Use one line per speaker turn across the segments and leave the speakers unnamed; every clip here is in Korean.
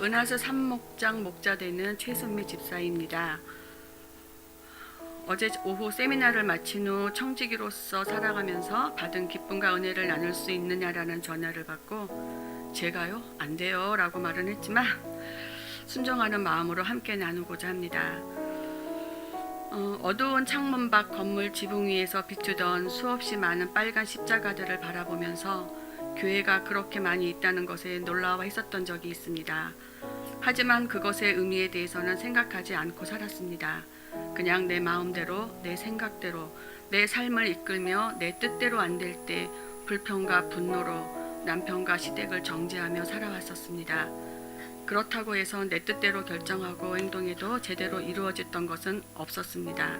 은하수 산목장 목자 되는 최선미 집사입니다. 어제 오후 세미나를 마친 후 청지기로서 살아가면서 받은 기쁨과 은혜를 나눌 수 있느냐라는 전화를 받고 제가요? 안 돼요 라고 말은 했지만 순종하는 마음으로 함께 나누고자 합니다. 어두운 창문 밖 건물 지붕 위에서 비추던 수없이 많은 빨간 십자가들을 바라보면서 교회가 그렇게 많이 있다는 것에 놀라워 했었던 적이 있습니다. 하지만 그것의 의미에 대해서는 생각하지 않고 살았습니다. 그냥 내 마음대로, 내 생각대로, 내 삶을 이끌며 내 뜻대로 안 될 때 불평과 분노로 남편과 시댁을 정죄하며 살아왔었습니다. 그렇다고 해서 내 뜻대로 결정하고 행동해도 제대로 이루어졌던 것은 없었습니다.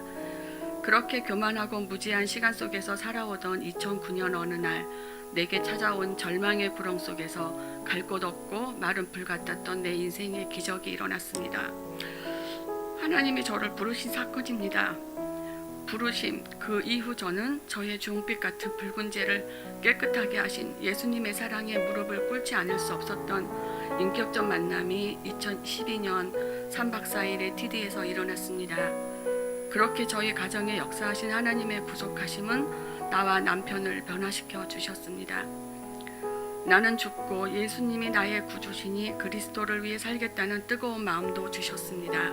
그렇게 교만하고 무지한 시간 속에서 살아오던 2009년 어느 날 내게 찾아온 절망의 구렁 속에서 갈 곳 없고 마른 불 같았던 내 인생의 기적이 일어났습니다. 하나님이 저를 부르신 사건입니다. 부르심, 그 이후 저는 저의 주홍빛 같은 붉은 죄를 깨끗하게 하신 예수님의 사랑에 무릎을 꿇지 않을 수 없었던 인격적 만남이 2012년 3박 4일의 TD에서 일어났습니다. 그렇게 저희 가정에 역사하신 하나님의 구속하심은 나와 남편을 변화시켜 주셨습니다. 나는 죽고 예수님이 나의 구주시니 그리스도를 위해 살겠다는 뜨거운 마음도 주셨습니다.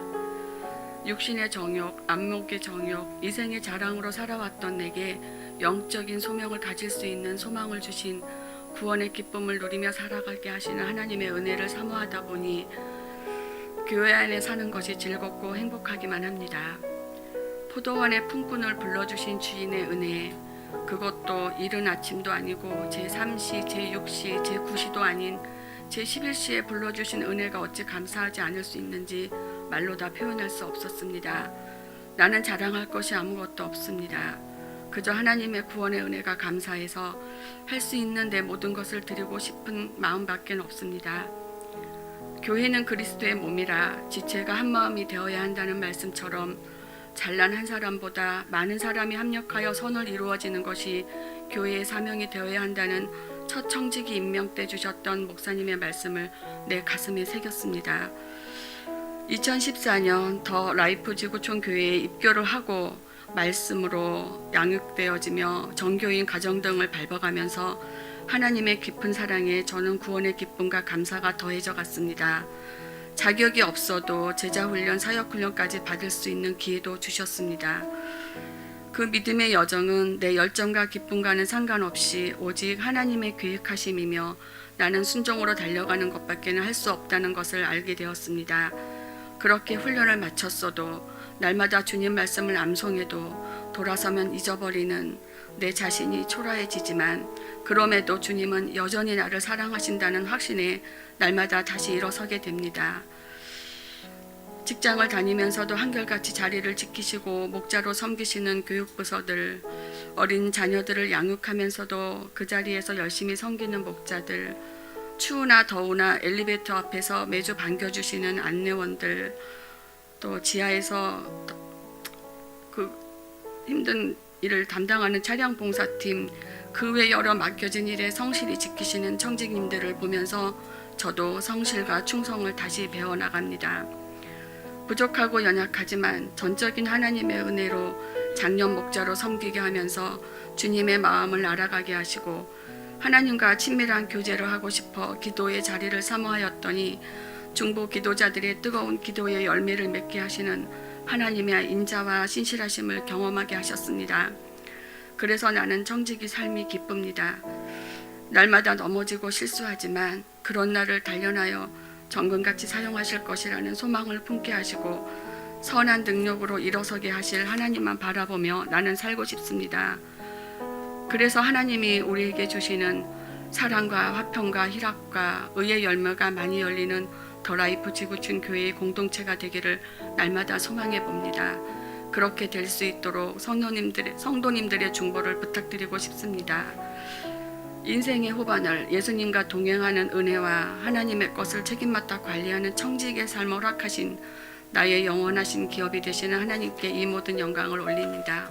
육신의 정욕, 안목의 정욕, 이생의 자랑으로 살아왔던 내게 영적인 소명을 가질 수 있는 소망을 주신 구원의 기쁨을 누리며 살아가게 하시는 하나님의 은혜를 사모하다 보니 교회 안에 사는 것이 즐겁고 행복하기만 합니다. 포도원의 품꾼을 불러주신 주인의 은혜, 그것도 이른 아침도 아니고 제3시, 제6시, 제9시도 아닌 제11시에 불러주신 은혜가 어찌 감사하지 않을 수 있는지 말로 다 표현할 수 없었습니다. 나는 자랑할 것이 아무것도 없습니다. 그저 하나님의 구원의 은혜가 감사해서 할 수 있는 내 모든 것을 드리고 싶은 마음밖에 없습니다. 교회는 그리스도의 몸이라 지체가 한 마음이 되어야 한다는 말씀처럼 잘난 한 사람보다 많은 사람이 합력하여 선을 이루어지는 것이 교회의 사명이 되어야 한다는 첫 청지기 임명 때 주셨던 목사님의 말씀을 내 가슴에 새겼습니다. 2014년 더 라이프 지구촌 교회에 입교를 하고 말씀으로 양육되어지며 정교인 가정 등을 밟아가면서 하나님의 깊은 사랑에 저는 구원의 기쁨과 감사가 더해져 갔습니다. 자격이 없어도 제자훈련, 사역훈련까지 받을 수 있는 기회도 주셨습니다. 그 믿음의 여정은 내 열정과 기쁨과는 상관없이 오직 하나님의 계획하심이며 나는 순종으로 달려가는 것밖에는 할 수 없다는 것을 알게 되었습니다. 그렇게 훈련을 마쳤어도 날마다 주님 말씀을 암송해도 돌아서면 잊어버리는 내 자신이 초라해지지만 그럼에도 주님은 여전히 나를 사랑하신다는 확신에 날마다 다시 일어서게 됩니다. 직장을 다니면서도 한결같이 자리를 지키시고 목자로 섬기시는 교육부서들, 어린 자녀들을 양육하면서도 그 자리에서 열심히 섬기는 목자들, 추우나 더우나 엘리베이터 앞에서 매주 반겨주시는 안내원들, 또 지하에서 그 힘든 일을 담당하는 차량 봉사팀, 그 외 여러 맡겨진 일에 성실히 지키시는 청직님들을 보면서 저도 성실과 충성을 다시 배워나갑니다. 부족하고 연약하지만 전적인 하나님의 은혜로 장년 목자로 섬기게 하면서 주님의 마음을 알아가게 하시고 하나님과 친밀한 교제를 하고 싶어 기도의 자리를 사모하였더니 중보 기도자들의 뜨거운 기도의 열매를 맺게 하시는 하나님의 인자와 신실하심을 경험하게 하셨습니다. 그래서 나는 청지기 삶이 기쁩니다. 날마다 넘어지고 실수하지만 그런 나를 단련하여 정금같이 사용하실 것이라는 소망을 품게 하시고 선한 능력으로 일어서게 하실 하나님만 바라보며 나는 살고 싶습니다. 그래서 하나님이 우리에게 주시는 사랑과 화평과 희락과 의의 열매가 많이 열리는 더 라이프 지구촌 교회의 공동체가 되기를 날마다 소망해 봅니다. 그렇게 될 수 있도록 성도님들의 중보를 부탁드리고 싶습니다. 인생의 후반을 예수님과 동행하는 은혜와 하나님의 것을 책임맡아 관리하는 청지기의 삶을 허락하신 나의 영원하신 기업이 되시는 하나님께 이 모든 영광을 올립니다.